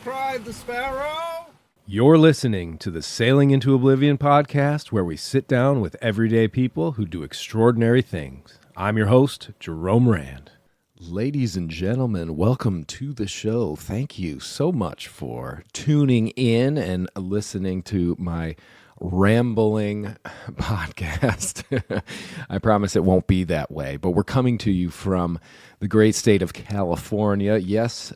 cried the sparrow. You're listening to the Sailing into Oblivion podcast, where we sit down with everyday people who do extraordinary things. I'm your host, Jerome Rand. Ladies and gentlemen, welcome to the show. Thank you so much for tuning in and listening to my rambling podcast. I promise it won't be that way, but we're coming to you from the great state of California. Yes,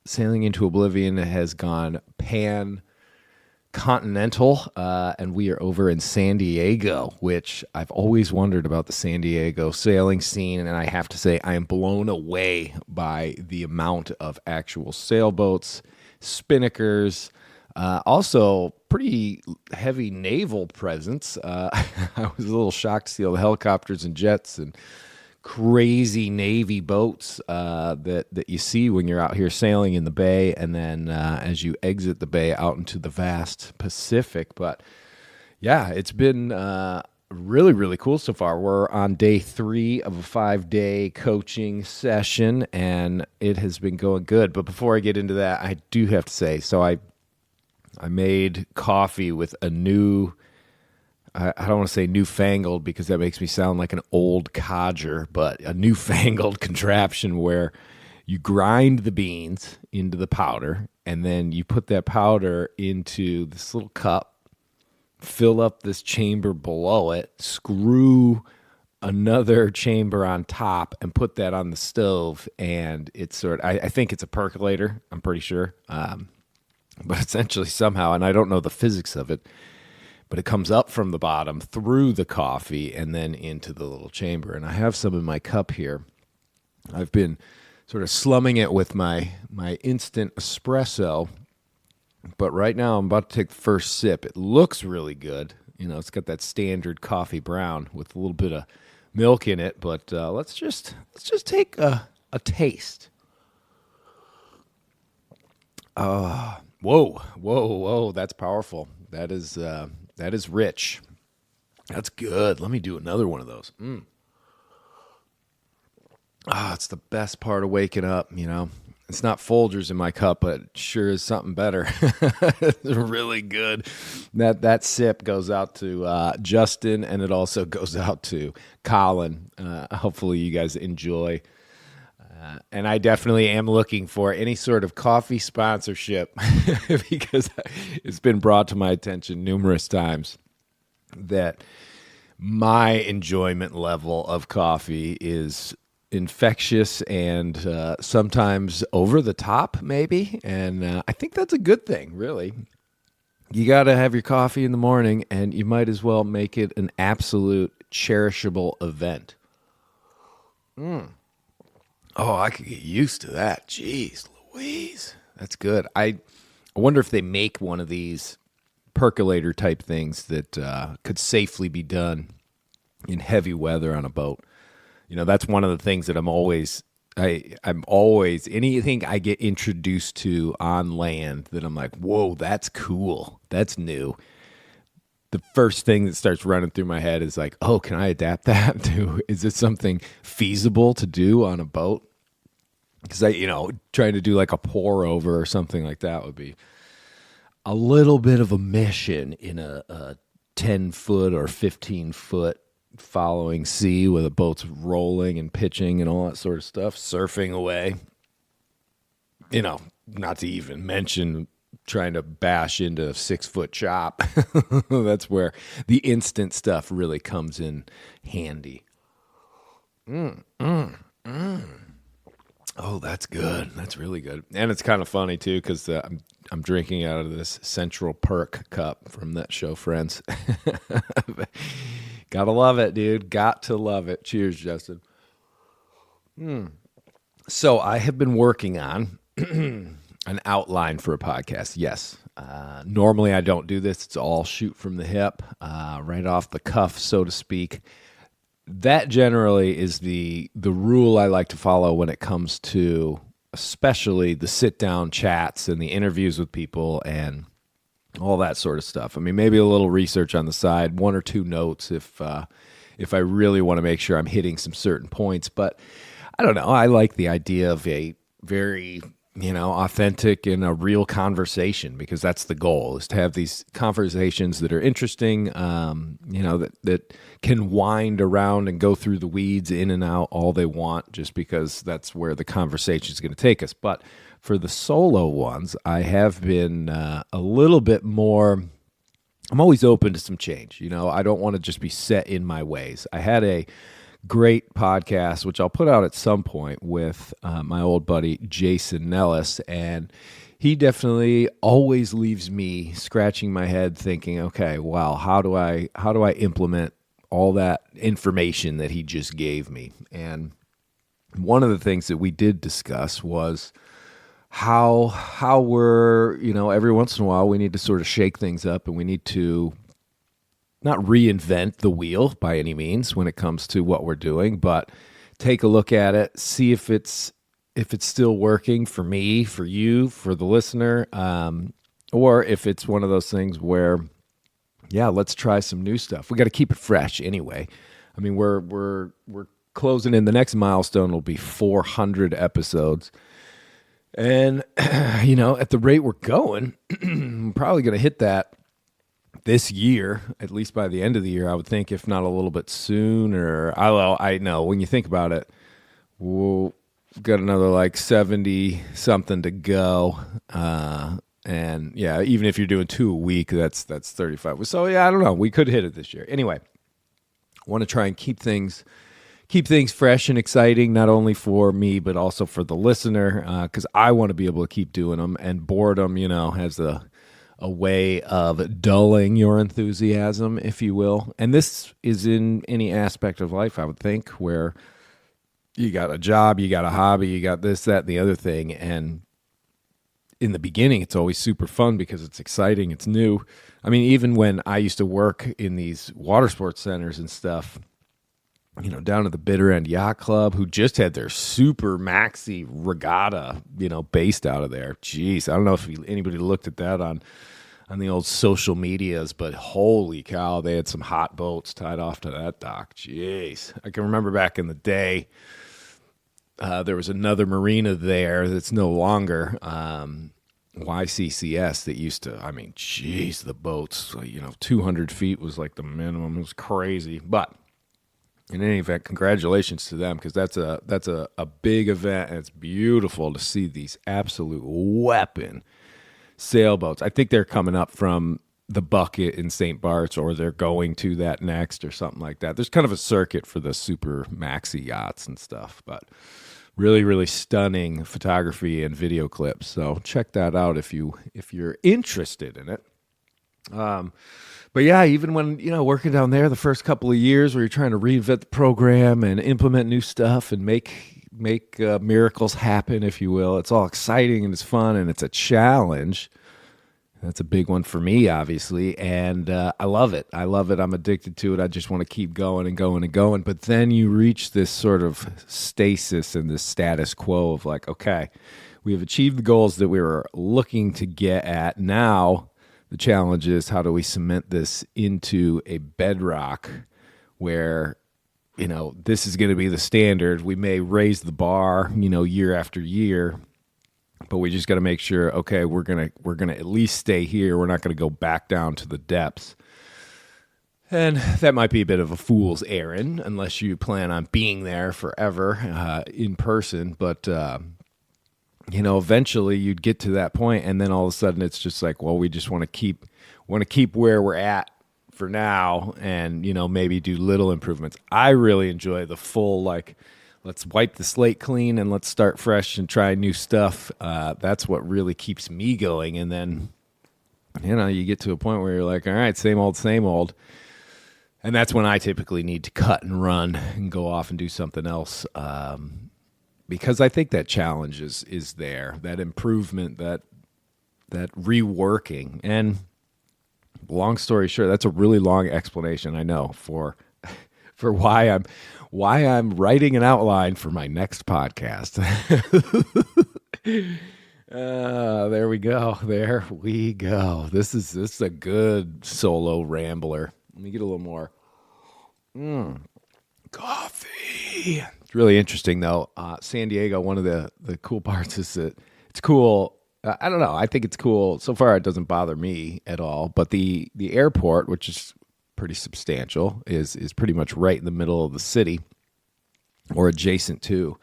Sailing into Oblivion has gone pan-continental, and we are over in San Diego, which I've always wondered about the San Diego sailing scene, and I have to say I am blown away by the amount of actual sailboats, spinnakers, also pretty heavy naval presence. I was a little shocked to see all the helicopters and jets and crazy Navy boats that you see when you're out here sailing in the bay, and then as you exit the bay out into the vast Pacific. But yeah, it's been really, really cool so far. We're on day 3 of a 5-day coaching session, and it has been going good. But before I get into that, I do have to say, so I made coffee with a new, I don't want to say newfangled because that makes me sound like an old codger, but a newfangled contraption where you grind the beans into the powder, and then you put that powder into this little cup, fill up this chamber below it, screw another chamber on top, and put that on the stove. And it's I think it's a percolator, I'm pretty sure. But essentially somehow, and I don't know the physics of it, but it comes up from the bottom through the coffee and then into the little chamber. And I have some in my cup here. I've been sort of slumming it with my instant espresso, but right now I'm about to take the first sip. It looks really good. You know, it's got that standard coffee brown with a little bit of milk in it, but let's just take a taste. Whoa, that's powerful. That is rich. That's good. Let me do another one of those. It's the best part of waking up, you know. It's not Folgers in my cup, but it sure is something better. It's really good. That sip goes out to Justin, and it also goes out to Colin. Hopefully you guys enjoy. And I definitely am looking for any sort of coffee sponsorship because it's been brought to my attention numerous times that my enjoyment level of coffee is infectious and sometimes over the top, maybe. And I think that's a good thing, really. You got to have your coffee in the morning, and you might as well make it an absolute cherishable event. Oh, I could get used to that. Jeez Louise. That's good. I wonder if they make one of these percolator type things that could safely be done in heavy weather on a boat. You know, that's one of the things that I'm always anything I get introduced to on land that I'm like, whoa, that's cool. That's new. The first thing that starts running through my head is like, oh, can I adapt that to, is it something feasible to do on a boat? Because trying to do like a pour over or something like that would be a little bit of a mission in a 10-foot or 15-foot following sea where the boat's rolling and pitching and all that sort of stuff, surfing away. You know, not to even mention trying to bash into a 6-foot chop. That's where the instant stuff really comes in handy. Oh, that's good. That's really good. And it's kind of funny too, because I'm drinking out of this Central Perk cup from that show Friends. Gotta love it, dude. Got to love it. Cheers, Justin. So I have been working on an outline for a podcast. Yes. Normally I don't do this. It's all shoot from the hip, right off the cuff, so to speak. That generally is the rule I like to follow when it comes to especially the sit-down chats and the interviews with people and all that sort of stuff. I mean, maybe a little research on the side, 1 or 2 notes if I really want to make sure I'm hitting some certain points. But I don't know. I like the idea of a very authentic and a real conversation, because that's the goal, is to have these conversations that are interesting, that can wind around and go through the weeds in and out all they want, just because that's where the conversation is going to take us. But for the solo ones, I have been a little bit more. I'm always open to some change. I don't want to just be set in my ways. I had a great podcast, which I'll put out at some point, with my old buddy Jason Nellis, and he definitely always leaves me scratching my head, thinking, "Okay, wow, how do I implement all that information that he just gave me?" And one of the things that we did discuss was how we're, every once in a while we need to sort of shake things up, and we need to not reinvent the wheel by any means when it comes to what we're doing, but take a look at it, see if it's still working for me, for you, for the listener, or if it's one of those things where, yeah, let's try some new stuff. We got to keep it fresh anyway. I mean, we're closing in. The next milestone will be 400 episodes. And, at the rate we're going, I'm probably going to hit that this year, at least by the end of the year, I would think, if not a little bit sooner. I know when you think about it, we'll got another like 70 something to go. And yeah, even if you're doing 2 a week, that's 35. So yeah, I don't know. We could hit it this year. Anyway, I want to try and keep things fresh and exciting, not only for me, but also for the listener, because I want to be able to keep doing them. And boredom, has a way of dulling your enthusiasm, if you will. And this is in any aspect of life, I would think, where you got a job, you got a hobby, you got this, that, and the other thing. And in the beginning, it's always super fun because it's exciting, it's new. I mean, even when I used to work in these water sports centers and stuff, down at the Bitter End Yacht Club, who just had their super maxi regatta, based out of there. Jeez, I don't know if anybody looked at that on the old social medias, but holy cow, they had some hot boats tied off to that dock. Jeez, I can remember back in the day, there was another marina there that's no longer YCCS that used to, jeez, the boats, 200 feet was like the minimum. It was crazy, but in any event, congratulations to them, because that's a big event, and it's beautiful to see these absolute weapon sailboats. I think they're coming up from the Bucket in St. Bart's, or they're going to that next or something like that. There's kind of a circuit for the super maxi yachts and stuff, but really, really stunning photography and video clips. So check that out if you're interested in it. But yeah, even when, working down there the first couple of years where you're trying to reinvent the program and implement new stuff and make miracles happen, if you will, it's all exciting and it's fun and it's a challenge. That's a big one for me, obviously, and I love it. I'm addicted to it. I just want to keep going and going and going. But then you reach this sort of stasis and this status quo of like, okay, we have achieved the goals that we were looking to get at. Now the challenge is, how do we cement this into a bedrock where, this is going to be the standard. We may raise the bar, year after year, but we just got to make sure, okay, we're going to at least stay here. We're not going to go back down to the depths. And that might be a bit of a fool's errand unless you plan on being there forever in person. But eventually you'd get to that point, and then all of a sudden it's just like, well, we just want to keep where we're at for now, and maybe do little improvements. I really enjoy the full, like, let's wipe the slate clean and let's start fresh and try new stuff. That's what really keeps me going. And then you get to a point where you're like, all right, same old. And that's when I typically need to cut and run and go off and do something else. Because I think that challenge is there, that improvement, that reworking. And long story short, that's a really long explanation, I know, for why I'm writing an outline for my next podcast. There we go. This is a good solo rambler. Let me get a little more coffee. It's really interesting, though. San Diego, one of the cool parts is that it's cool. I don't know. I think it's cool. So far, it doesn't bother me at all. But the airport, which is pretty substantial, is pretty much right in the middle of the city or adjacent to,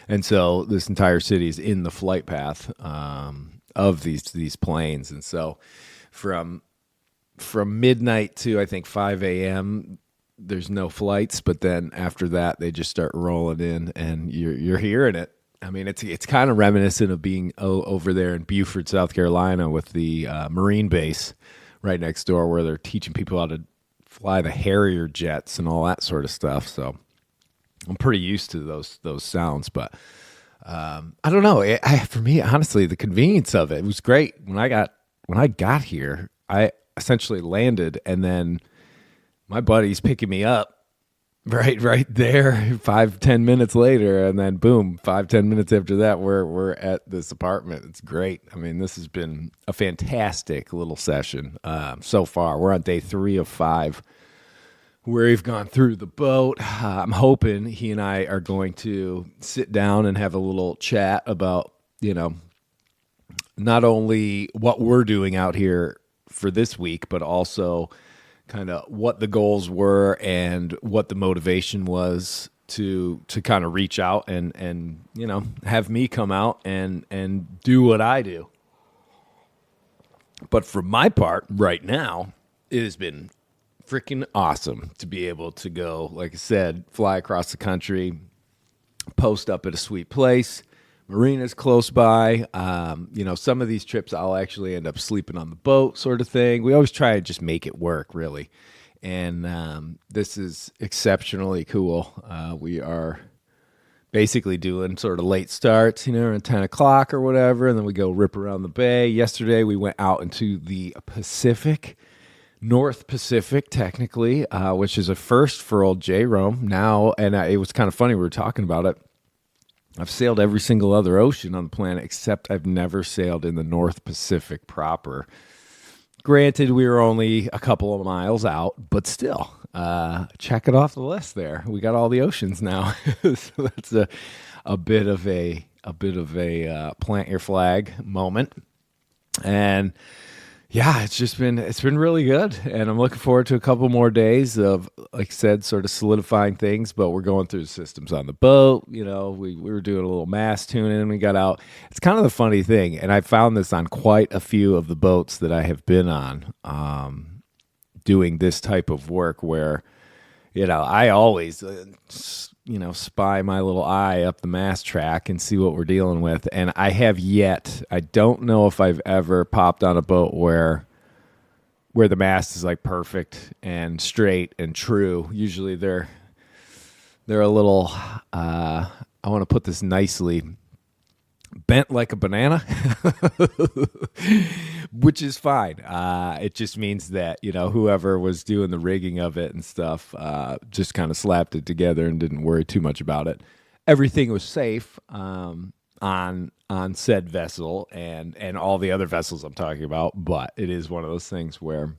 and so this entire city is in the flight path of these planes, and so from midnight to I think 5 a.m. there's no flights, but then after that they just start rolling in, and you're hearing it. I mean, it's kind of reminiscent of being over there in Beaufort, South Carolina, with the Marine base right next door, where they're teaching people how to fly the Harrier jets and all that sort of stuff. So I'm pretty used to those sounds, but I don't know. For me, honestly, the convenience of it was great. When I got here, I essentially landed, and then my buddy's picking me up right there 5-10 minutes later, and then boom, 5-10 minutes after that we're at this apartment. It's great. I mean, this has been a fantastic little session so far. We're on day 3 of 5 where we've gone through the boat. I'm hoping he and I are going to sit down and have a little chat about, not only what we're doing out here for this week, but also kind of what the goals were and what the motivation was to kind of reach out and have me come out and do what I do. But for my part, right now, it has been freaking awesome to be able to go, like I said, fly across the country, post up at a sweet place. Marina's close by. Some of these trips I'll actually end up sleeping on the boat, sort of thing. We always try to just make it work, really. And this is exceptionally cool. We are basically doing sort of late starts, around 10 o'clock or whatever, and then we go rip around the bay. Yesterday, we went out into the Pacific, North Pacific, technically, which is a first for old J-Rome now. And it was kind of funny. We were talking about it. I've sailed every single other ocean on the planet, except I've never sailed in the North Pacific proper. Granted, we were only a couple of miles out, but still, check it off the list there. We got all the oceans now. So that's a bit of a plant your flag moment. And yeah, it's been really good, and I'm looking forward to a couple more days of, like I said, sort of solidifying things. But we're going through the systems on the boat. We were doing a little mast tuning, and we got out. It's kind of the funny thing, and I found this on quite a few of the boats that I have been on, doing this type of work, where I always spy my little eye up the mast track and see what we're dealing with. And I have yet, I don't know if I've ever popped on a boat where the mast is like perfect and straight and true. Usually they're a little, I want to put this nicely, bent like a banana, which is fine. It just means that, whoever was doing the rigging of it and stuff just kind of slapped it together and didn't worry too much about it. Everything was safe on said vessel and all the other vessels I'm talking about, but it is one of those things where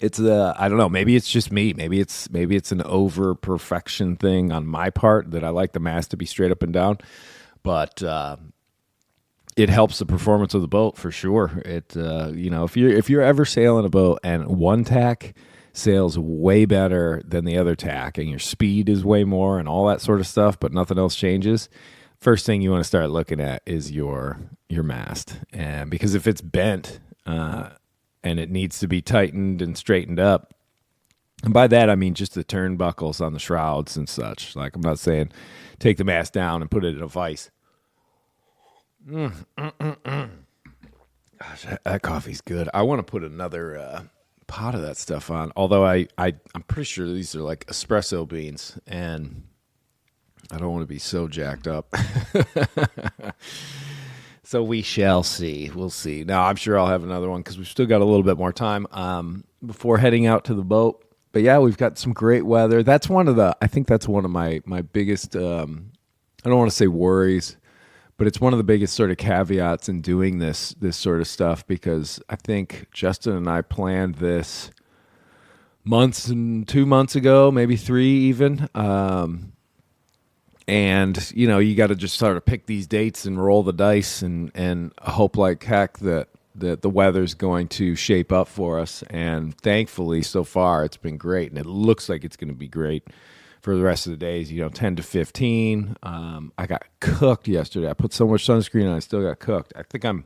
it's I don't know, maybe it's just me. Maybe it's an over perfection thing on my part that I like the mast to be straight up and down. But it helps the performance of the boat for sure. It if you're ever sailing a boat and one tack sails way better than the other tack, and your speed is way more and all that sort of stuff, but nothing else changes, first thing you want to start looking at is your mast, and because if it's bent and it needs to be tightened and straightened up. And by that, I mean just the turnbuckles on the shrouds and such. Like, I'm not saying take the mast down and put it in a vise. Gosh, that coffee's good. I want to put another pot of that stuff on. Although I'm pretty sure these are like espresso beans, and I don't want to be so jacked up. So we shall see. We'll see. Now, I'm sure I'll have another one because we've still got a little bit more time before heading out to the boat. But yeah, we've got some great weather. I think that's one of my biggest, I don't want to say worries, but it's one of the biggest sort of caveats in doing this sort of stuff, because I think Justin and I planned this 2 months ago, maybe 3 even. And, you got to just sort of pick these dates and roll the dice and hope like heck that the weather's going to shape up for us. And thankfully, so far, it's been great. And it looks like it's going to be great for the rest of the days, 10 to 15. I got cooked yesterday. I put so much sunscreen on, I still got cooked. I think I'm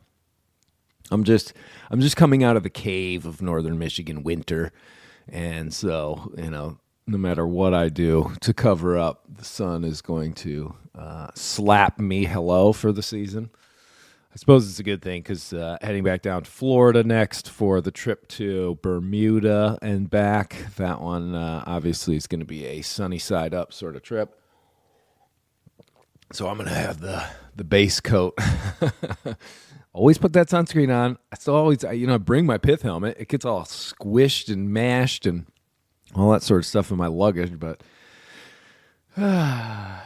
just coming out of the cave of northern Michigan winter. And so, no matter what I do to cover up, the sun is going to slap me hello for the season. I suppose it's a good thing because heading back down to Florida next for the trip to Bermuda and back. That one obviously is going to be a sunny side up sort of trip. So I'm going to have the base coat. Always put that sunscreen on. I still always, bring my pith helmet. It gets all squished and mashed and all that sort of stuff in my luggage, but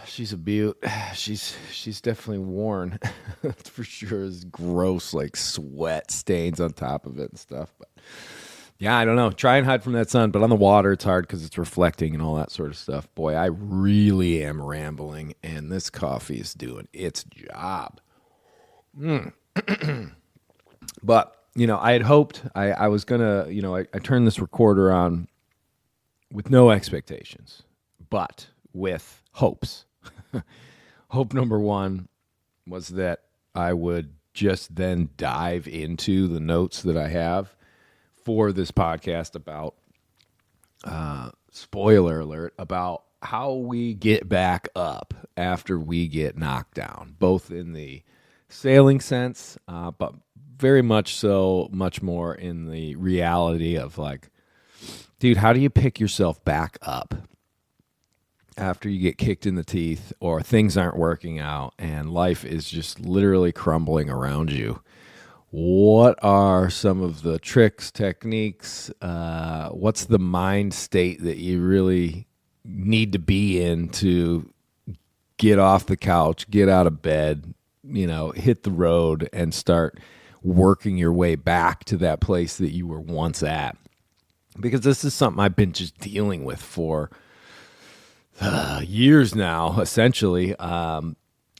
she's a beaut. She's definitely worn. That's for sure. It's gross, like sweat stains on top of it and stuff. But yeah, I don't know. Try and hide from that sun, but on the water it's hard because it's reflecting and all that sort of stuff. Boy, I really am rambling, and this coffee is doing its job. But I had hoped I was gonna. I turned this recorder on with no expectations, but with hopes. Hope number one was that I would just then dive into the notes that I have for this podcast about, spoiler alert, about how we get back up after we get knocked down, both in the sailing sense, but very much more in the reality of like, dude, how do you pick yourself back up after you get kicked in the teeth or things aren't working out and life is just literally crumbling around you? What are some of the tricks, techniques? What's the mind state that you really need to be in to get off the couch, get out of bed, hit the road and start working your way back to that place that you were once at? Because this is something I've been just dealing with for years now, essentially,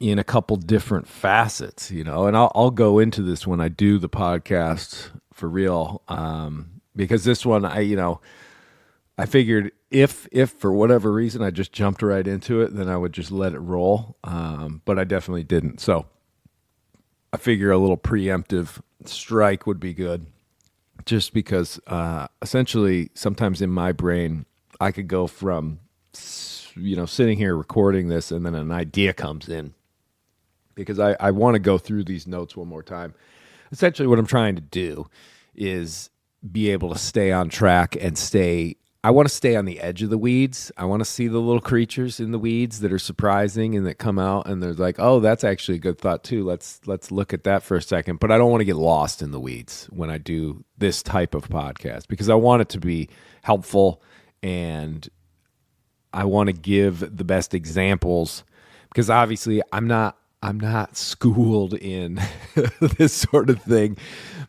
in a couple different facets, and I'll go into this when I do the podcast for real, because this one, I figured if for whatever reason I just jumped right into it, then I would just let it roll, but I definitely didn't. So I figure a little preemptive strike would be good. Just because essentially sometimes in my brain, I could go from, sitting here recording this and then an idea comes in because I want to go through these notes one more time. Essentially what I'm trying to do is be able to stay on track and I want to stay on the edge of the weeds. I want to see the little creatures in the weeds that are surprising and that come out and they're like, oh, that's actually a good thought too. Let's look at that for a second. But I don't want to get lost in the weeds when I do this type of podcast because I want it to be helpful and I want to give the best examples because obviously I'm not schooled in this sort of thing.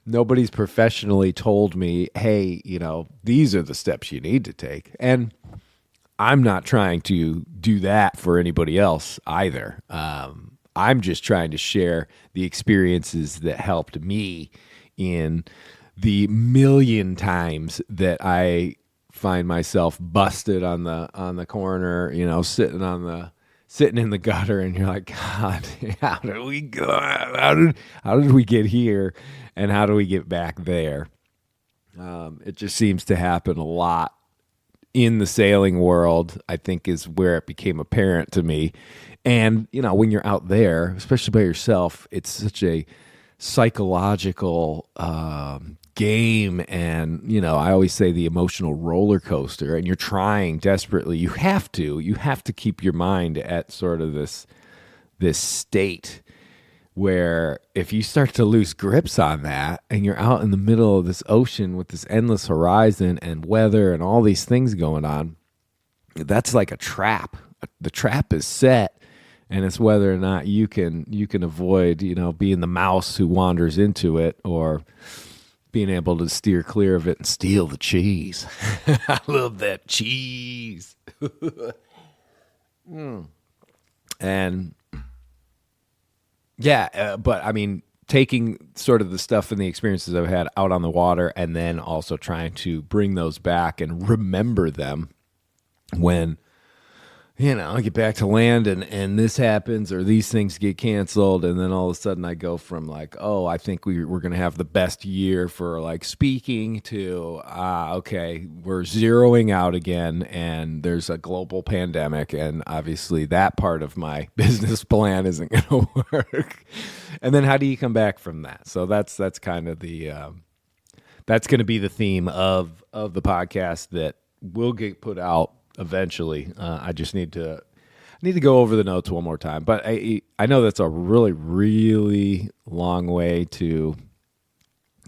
Nobody's professionally told me, hey, these are the steps you need to take. And I'm not trying to do that for anybody else either. I'm just trying to share the experiences that helped me in the million times that I find myself busted on the corner, sitting in the gutter, and you're like, God, how did we go? How did we get here, and how do we get back there? It just seems to happen a lot in the sailing world. I think is where it became apparent to me. And when you're out there, especially by yourself, it's such a psychological game, and I always say the emotional roller coaster, and you're trying desperately, you have to keep your mind at sort of this state where if you start to lose grips on that and you're out in the middle of this ocean with this endless horizon and weather and all these things going on, that's like a trap. The trap is set, and it's whether or not you can avoid being the mouse who wanders into it or being able to steer clear of it and steal the cheese. I love that cheese. And yeah, but I mean, taking sort of the stuff and the experiences I've had out on the water and then also trying to bring those back and remember them when, I get back to land and this happens or these things get canceled. And then all of a sudden I go from like, oh, I think we're going to have the best year for like speaking to, okay, we're zeroing out again and there's a global pandemic. And obviously that part of my business plan isn't going to work. And then how do you come back from that? So that's kind of that's going to be the theme of the podcast that will get put out eventually. I just need to go over the notes one more time. But I know that's a really, really long way to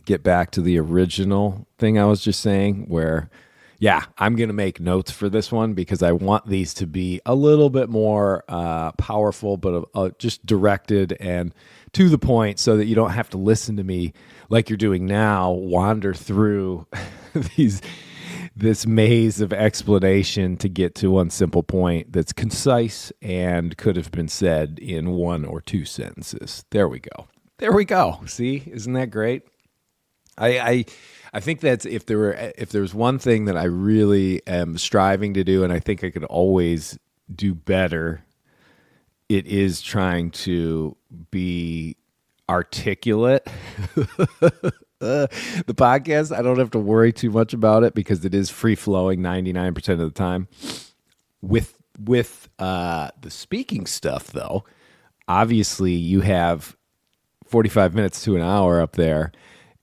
get back to the original thing I was just saying where, yeah, I'm going to make notes for this one because I want these to be a little bit more powerful, but just directed and to the point so that you don't have to listen to me like you're doing now, wander through this maze of explanation to get to one simple point that's concise and could have been said in one or two sentences. There we go. See, isn't that great? I think that's if there's one thing that I really am striving to do, and I think I could always do better, it is trying to be articulate. The podcast, I don't have to worry too much about it because it is free flowing 99% of the time. With the speaking stuff, though, obviously you have 45 minutes to an hour up there.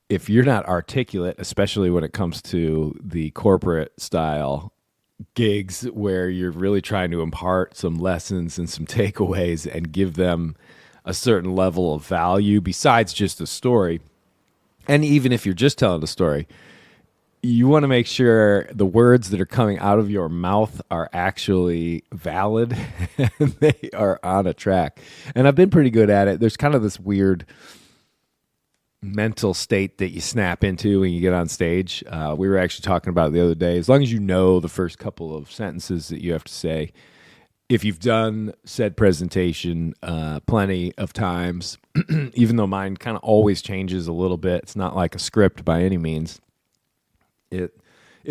If you're not articulate, especially when it comes to the corporate style gigs where you're really trying to impart some lessons and some takeaways and give them a certain level of value besides just a story. And even if you're just telling a story, you want to make sure the words that are coming out of your mouth are actually valid and they are on a track. And I've been pretty good at it. There's kind of this weird mental state that you snap into when you get on stage. We were actually talking about it the other day. As long as you know the first couple of sentences that you have to say, if you've done said presentation plenty of times, even though mine kind of always changes a little bit, it's not like a script by any means. It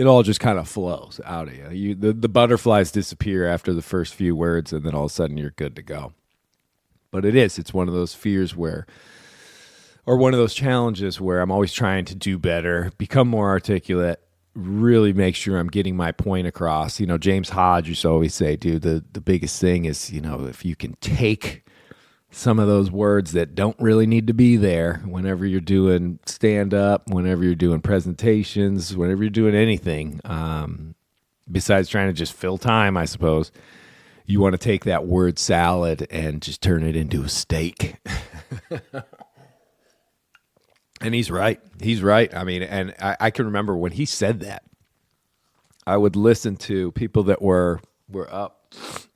all just kind of flows out of you. The butterflies disappear after the first few words, and then all of a sudden you're good to go. But it's one of those fears or one of those challenges where I'm always trying to do better, become more articulate, really make sure I'm getting my point across. James Hodge used to always say, dude, the biggest thing is, if you can take some of those words that don't really need to be there whenever you're doing stand-up, whenever you're doing presentations, whenever you're doing anything, besides trying to just fill time, I suppose, you want to take that word salad and just turn it into a steak. And he's right. I mean, and I can remember when he said that, I would listen to people that were up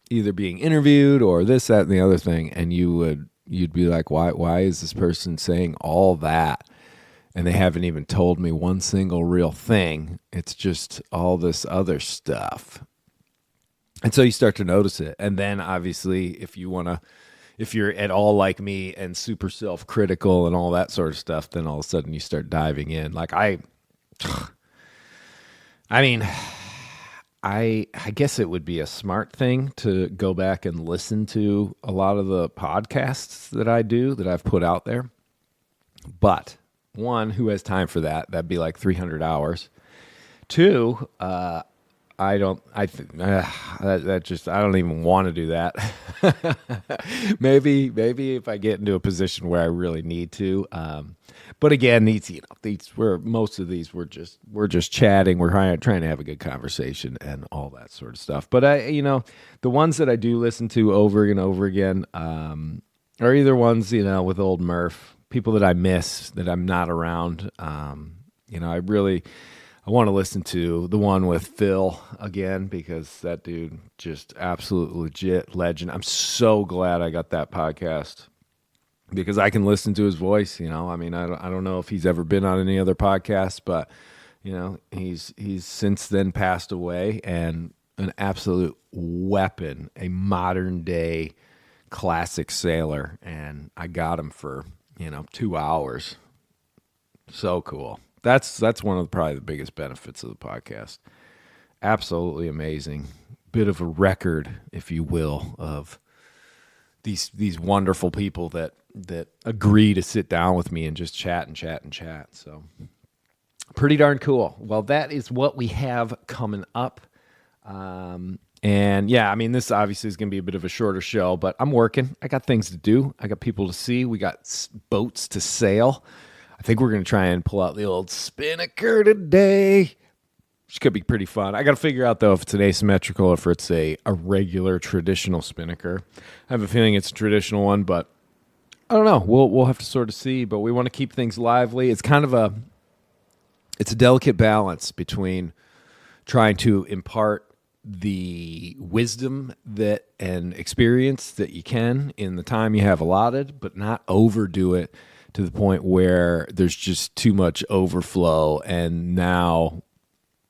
either being interviewed or this, that, and the other thing. And you'd be like, why is this person saying all that? And they haven't even told me one single real thing. It's just all this other stuff. And so you start to notice it. And then obviously if you're at all like me and super self-critical and all that sort of stuff, then all of a sudden you start diving in. Like I guess it would be a smart thing to go back and listen to a lot of the podcasts that I do that I've put out there. But one, who has time for that? That'd be like 300 hours. Two, I don't even want to do that. maybe if I get into a position where I really need to. But again, most of these we're just chatting. We're trying to have a good conversation and all that sort of stuff. But the ones that I do listen to over and over again, are either ones, with old Murph, people that I miss, that I'm not around. I want to listen to the one with Phil again because that dude just absolute legit legend. I'm so glad I got that podcast because I can listen to his voice. I mean, I don't know if he's ever been on any other podcast, but he's since then passed away, and an absolute weapon, a modern day classic sailor, and I got him for 2 hours. So cool. That's one of probably the biggest benefits of the podcast. Absolutely amazing. Bit of a record, if you will, of these wonderful people that agree to sit down with me and just chat and chat and chat. So pretty darn cool. Well, that is what we have coming up. And yeah, I mean, this obviously is going to be a bit of a shorter show, but I'm working. I got things to do. I got people to see. We got boats to sail. I think we're going to try and pull out the old spinnaker today, which could be pretty fun. I got to figure out, though, if it's an asymmetrical or if it's a regular traditional spinnaker. I have a feeling it's a traditional one, but I don't know. We'll have to sort of see, but we want to keep things lively. It's kind of it's a delicate balance between trying to impart the wisdom and experience that you can in the time you have allotted, but not overdo it to the point where there's just too much overflow, and now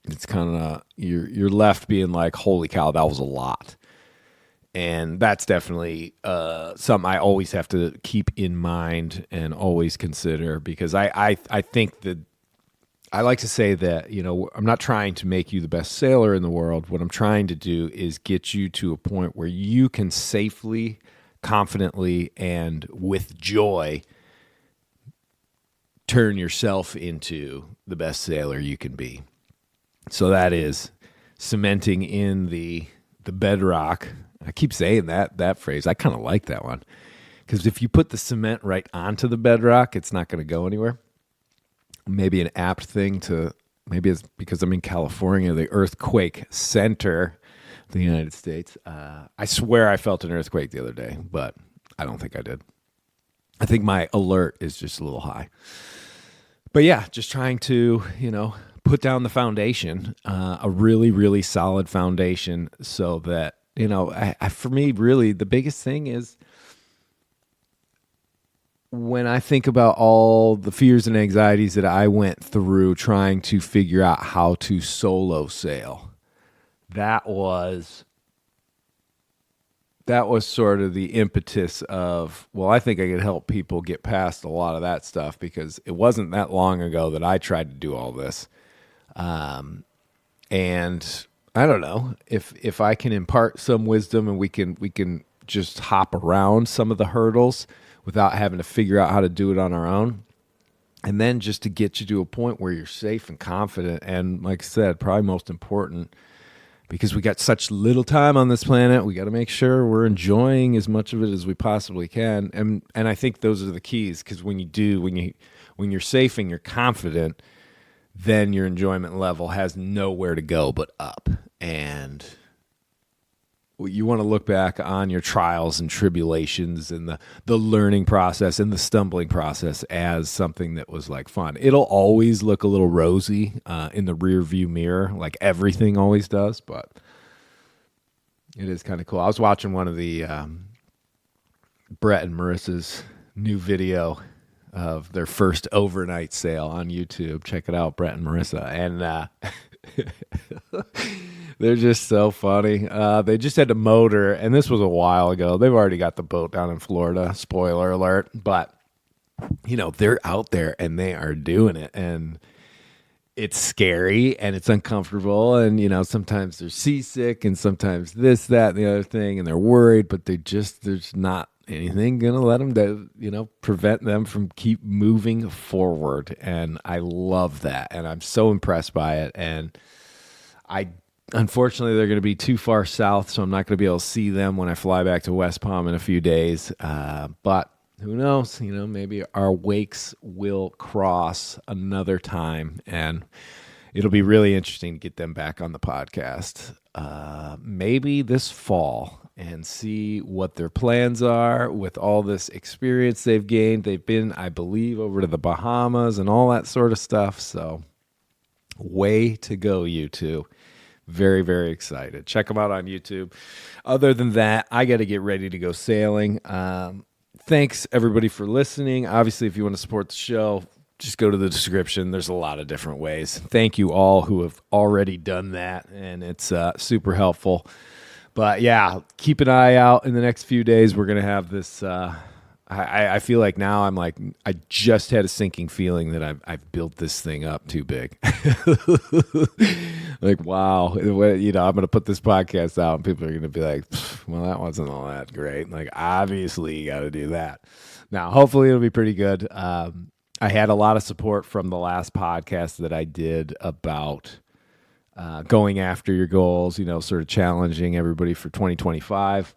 it's kind of you're left being like, holy cow, that was a lot. And that's definitely something I always have to keep in mind and always consider, because I think that I like to say that, I'm not trying to make you the best sailor in the world. What I'm trying to do is get you to a point where you can safely, confidently, and with joy turn yourself into the best sailor you can be. So that is cementing in the bedrock. I keep saying that phrase. I kind of like that one, because if you put the cement right onto the bedrock, it's not going to go anywhere. Maybe an apt thing maybe it's because I'm in California, the earthquake center of the United States. I swear I felt an earthquake the other day, but I don't think I did. I think my alert is just a little high. But yeah, just trying to, put down the foundation, a really, really solid foundation, so that, for me, really, the biggest thing is when I think about all the fears and anxieties that I went through trying to figure out how to solo sail. That was sort of the impetus of, well, I think I could help people get past a lot of that stuff, because it wasn't that long ago that I tried to do all this. And I don't know if I can impart some wisdom and we can just hop around some of the hurdles without having to figure out how to do it on our own. And then just to get you to a point where you're safe and confident. And like I said, probably most important, because we got such little time on this planet, we got to make sure we're enjoying as much of it as we possibly can. And I think those are the keys, because when you're safe and you're confident, then your enjoyment level has nowhere to go but up. And you want to look back on your trials and tribulations and the learning process and the stumbling process as something that was like fun. It'll always look a little rosy in the rear view mirror, like everything always does, but it is kind of cool. I was watching one of the Brett and Marissa's new video of their first overnight sail on YouTube. Check it out, Brett and Marissa. And they're just so funny. They just had to motor, and this was a while ago. They've already got the boat down in Florida. Spoiler alert. But, they're out there, and they are doing it. And it's scary, and it's uncomfortable. And, sometimes they're seasick, and sometimes this, that, and the other thing. And they're worried, but there's not anything going to let them, prevent them from keep moving forward. And I love that. And I'm so impressed by it. And unfortunately, they're going to be too far south, so I'm not going to be able to see them when I fly back to West Palm in a few days. But who knows? Maybe our wakes will cross another time, and it'll be really interesting to get them back on the podcast. Maybe this fall, and see what their plans are with all this experience they've gained. They've been, I believe, over to the Bahamas and all that sort of stuff. So way to go, you two. Very, very excited. Check them out on YouTube. Other than that, I got to get ready to go sailing. Thanks, everybody, for listening. Obviously, if you want to support the show, just go to the description. There's a lot of different ways. Thank you all who have already done that, and it's super helpful. But yeah, keep an eye out in the next few days. We're going to have this. I feel like now I'm like, I just had a sinking feeling that I've built this thing up too big. Like, wow, I'm going to put this podcast out and people are going to be like, well, that wasn't all that great. Like, obviously you got to do that. Now, hopefully it'll be pretty good. I had a lot of support from the last podcast that I did about going after your goals, sort of challenging everybody for 2025.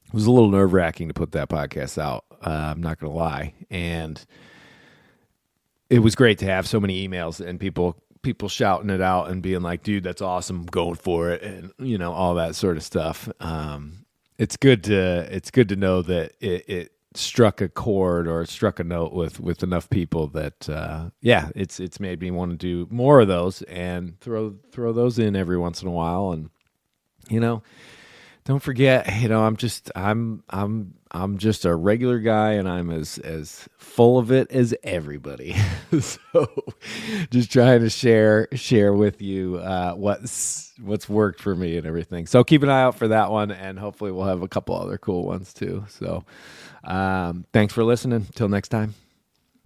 It was a little nerve-wracking to put that podcast out. I'm not going to lie. And it was great to have so many emails and people shouting it out and being like, dude, that's awesome, I'm going for it, and all that sort of stuff. It's good to know that it struck a chord or struck a note with enough people that it's made me want to do more of those and throw those in every once in a while. And don't forget, I'm just a regular guy, and I'm as full of it as everybody. So just trying to share with you what's worked for me and everything. So keep an eye out for that one, and hopefully we'll have a couple other cool ones too. So thanks for listening. Till next time.